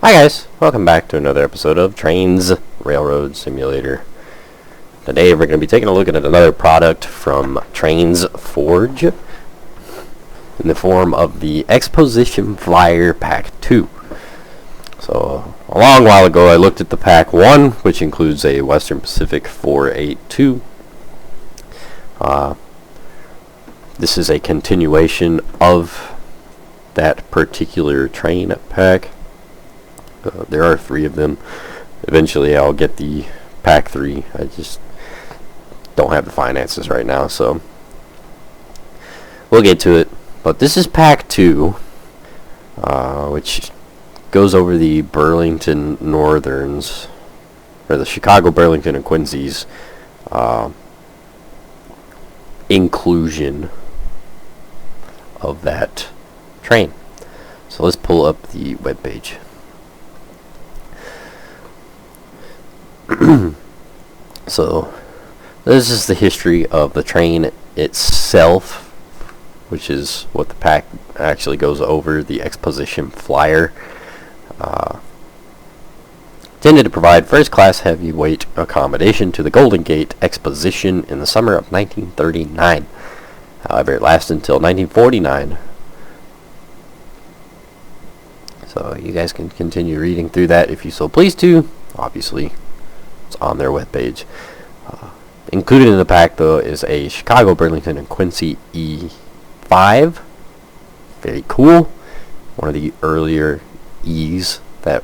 Hi guys, welcome back to another episode of Trainz Railroad Simulator. Today we're going to be taking a look at another product from Trainz Forge in the form of the Exposition Flyer Pack 2. So, a long while ago I looked at the Pack 1, which includes a Western Pacific 482. This is a continuation of that particular train pack. There are 3 of them. Eventually I'll get the pack 3. I just don't have the finances right now, so we'll get to it. But this is pack 2, which goes over the Burlington Northerns, or the Chicago, Burlington, and Quincy's inclusion of that train. So let's pull up the webpage. So this is the history of the train itself, which is what the pack actually goes over. The Exposition Flyer intended to provide first-class heavyweight accommodation to the Golden Gate Exposition in the summer of 1939. However, it lasted until 1949. So you guys can continue reading through that if you so please to. Obviously, it's on their webpage. Included in the pack, though, is a Chicago, Burlington, and Quincy E5. Very cool. One of the earlier E's that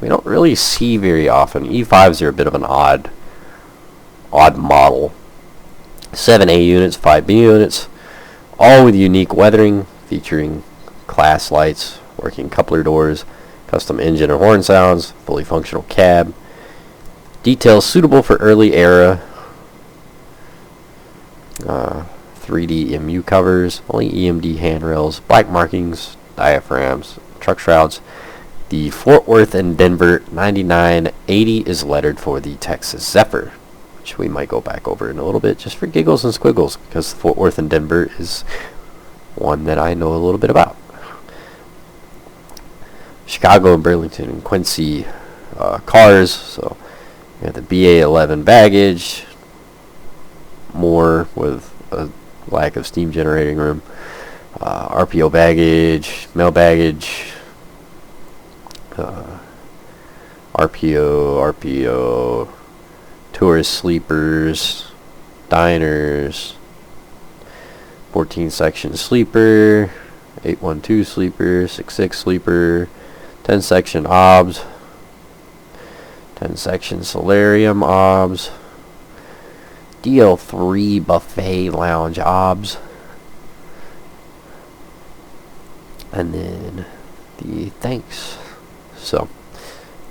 we don't really see very often. E5s are a bit of an odd model. 7 A units, 5 B units, all with unique weathering, featuring class lights, working coupler doors, custom engine and horn sounds, fully functional cab, details suitable for early era 3D MU covers, only EMD handrails, black markings, diaphragms, truck shrouds. The Fort Worth and Denver 9980 is lettered for the Texas Zephyr, which we might go back over in a little bit just for giggles and squiggles, because Fort Worth and Denver is one that I know a little bit about. Chicago, Burlington, and Quincy cars. So you have the BA11 baggage, more with a lack of steam generating room, RPO baggage, mail baggage, RPO, tourist sleepers, diners, 14 section sleeper, 812 sleeper, 66 sleeper, 10 section OBS, 10 section solarium OBS, DL3 buffet lounge OBS, and then the thanks. So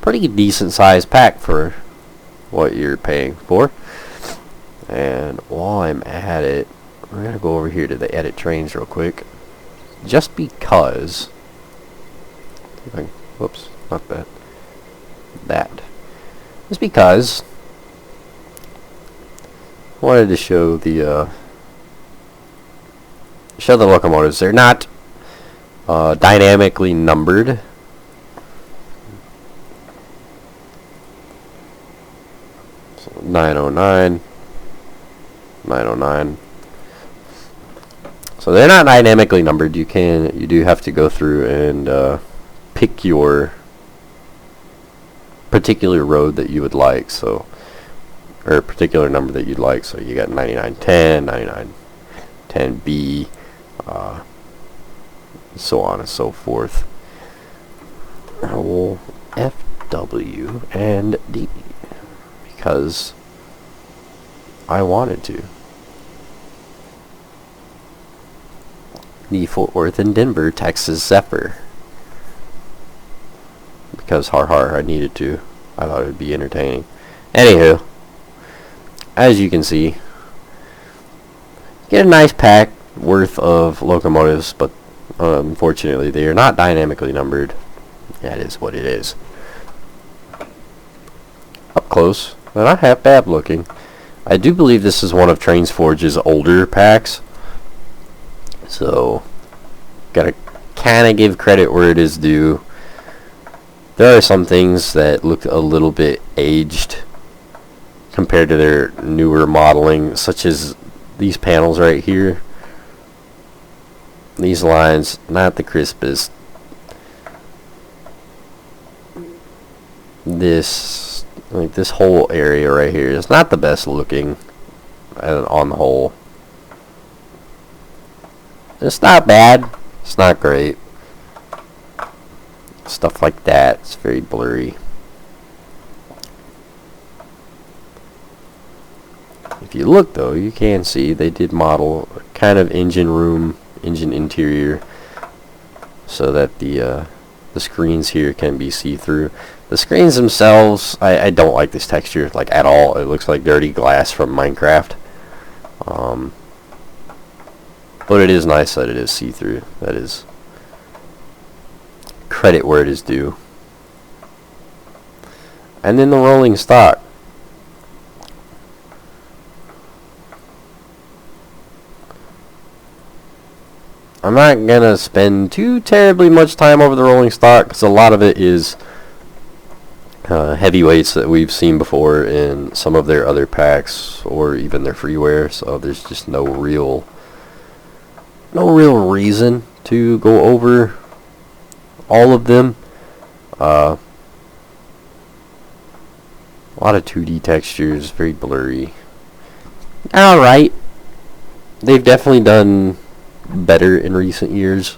pretty decent sized pack for what you're paying for. And while I'm at it, we're gonna go over here to the edit trains real quick, just because whoops, not that. Just because I wanted to show the locomotives. They're not dynamically numbered. So 909, 909. So they're not dynamically numbered. You do have to go through and pick your particular road that you would like, so, or a particular number that you'd like. So you got 9910, 9910B, so on and so forth. I will F, W, and D because I wanted to. The Fort Worth and Denver Texas Zephyr, because I needed to. I thought it would be entertaining. Anywho, as you can see, get a nice pack worth of locomotives, but unfortunately they are not dynamically numbered. That is what it is. Up close, they're not half bad looking. I do believe this is one of Trainz Forge's older packs, so gotta kind of give credit where it is due. There are some things that look a little bit aged compared to their newer modeling, such as these panels right here. These lines, not the crispest. This whole area right here is not the best looking on the whole. It's not bad. It's not great. Stuff like that. It's very blurry. If you look though, you can see they did model a kind of engine room, engine interior, so that the screens here can be see-through. The screens themselves, I don't like this texture like at all. It looks like dirty glass from Minecraft. But it is nice that it is see-through. That is credit where it is due. And then the rolling stock. I'm not gonna spend too terribly much time over the rolling stock because a lot of it is heavyweights that we've seen before in some of their other packs or even their freeware. So there's just no real reason to go over all of them. A lot of 2D textures, very blurry. Alright. They've definitely done better in recent years,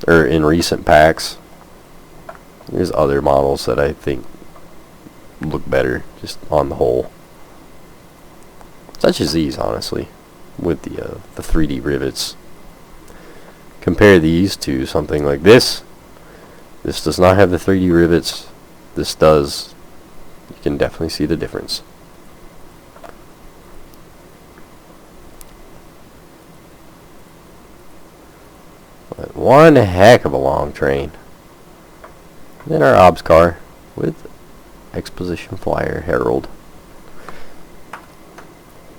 or in recent packs. There's other models that I think look better, just on the whole. Such as these, honestly, with the 3D rivets. Compare these to something like this. This does not have the 3D rivets. This does. You can definitely see the difference. But one heck of a long train. Then our OBS car with Exposition Flyer Herald. I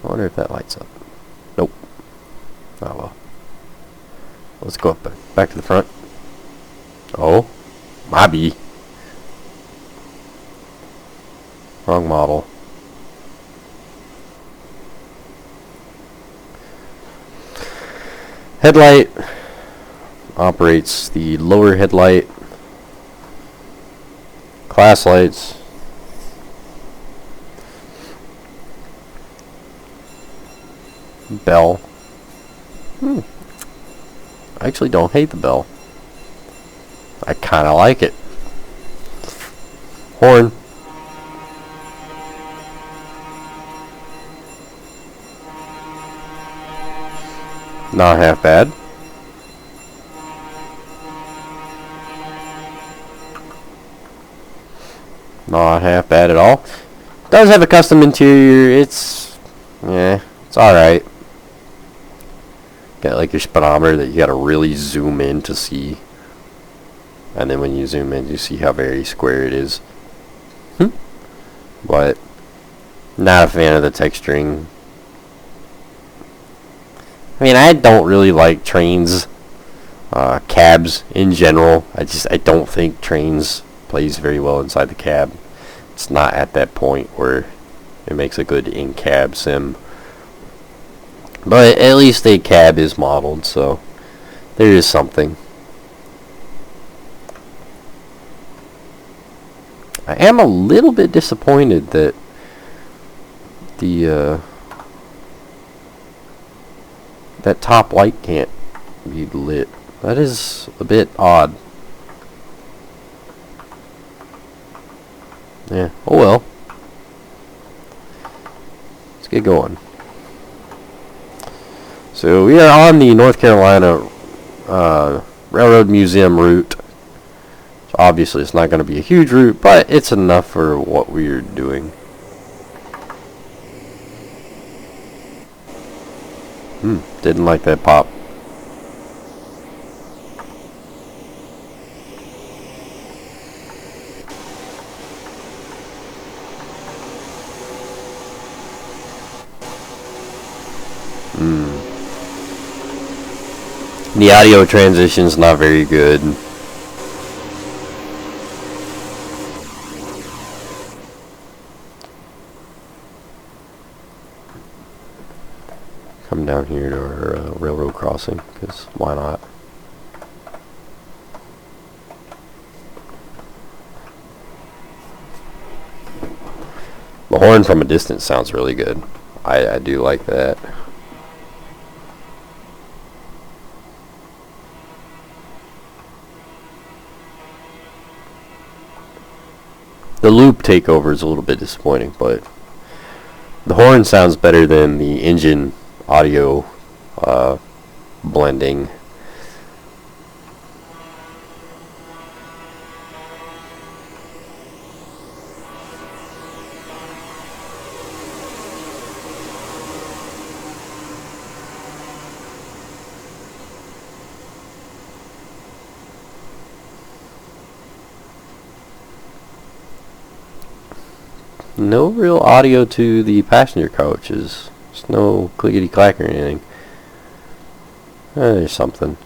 wonder if that lights up. Nope. Oh well. Let's go up back to the front. Oh, maybe. Wrong model. Headlight operates the lower headlight. Class lights. Bell. I actually don't hate the bell. I kind of like it. Horn. Not half bad. Not half bad at all. Does have a custom interior. It's alright. Got like your speedometer that you gotta really zoom in to see. And then when you zoom in, you see how very square it is. But not a fan of the texturing. I mean, I don't really like Trainz cabs in general. I don't think Trainz plays very well inside the cab. It's not at that point where it makes a good in-cab sim. But at least a cab is modeled, so there is something. I am a little bit disappointed that the that top light can't be lit. That is a bit odd. Yeah, oh well. Let's get going. So we are on the North Carolina Railroad Museum route. So obviously it's not going to be a huge route, but it's enough for what we're doing. Didn't like that pop. The audio transition's not very good. heading down here to our railroad crossing, because why not? The horn from a distance sounds really good. I do like that. The loop takeover is a little bit disappointing, but the horn sounds better than the engine audio blending. No real audio to the passenger coaches. There's no clickety clack or anything. There's something.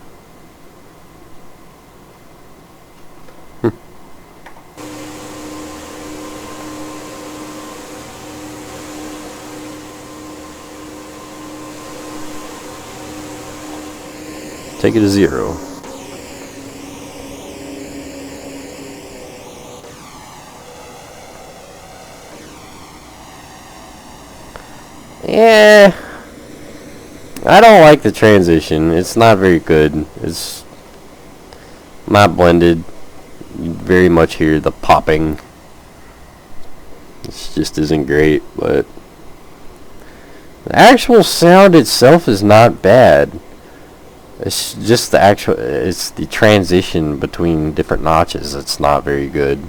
Take it to 0. Yeah, I don't like the transition. It's not very good. It's not blended. You very much hear the popping. It just isn't great, but the actual sound itself is not bad. It's just it's the transition between different notches. It's not very good.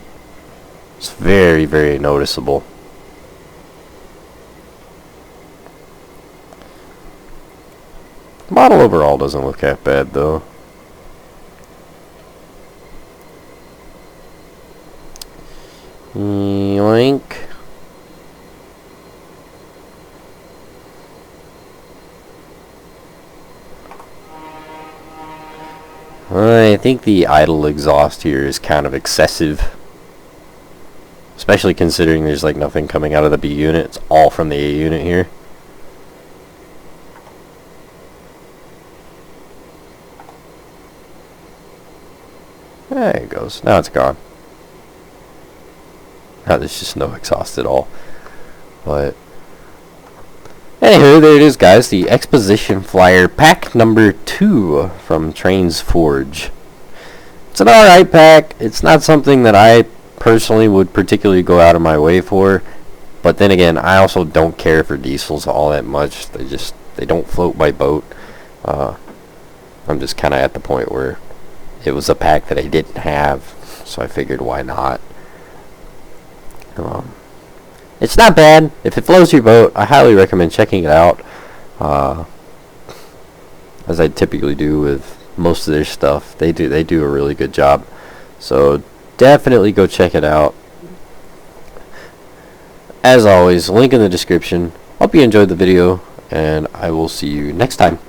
It's very, very noticeable. The model overall doesn't look that bad, though. Yoink. I think the idle exhaust here is kind of excessive. Especially considering there's like nothing coming out of the B unit. It's all from the A unit here. There it goes. Now it's gone. Now there's just no exhaust at all. But anywho, there it is, guys. The Exposition Flyer pack number 2 from Trainz Forge. It's an alright pack. It's not something that I personally would particularly go out of my way for. But then again, I also don't care for diesels all that much. They don't float my boat. I'm just kind of at the point where it was a pack that I didn't have, so I figured why not. It's not bad. If it floats your boat, I highly recommend checking it out, as I typically do with most of their stuff. They do a really good job, so definitely go check it out. As always, link in the description. Hope you enjoyed the video, and I will see you next time.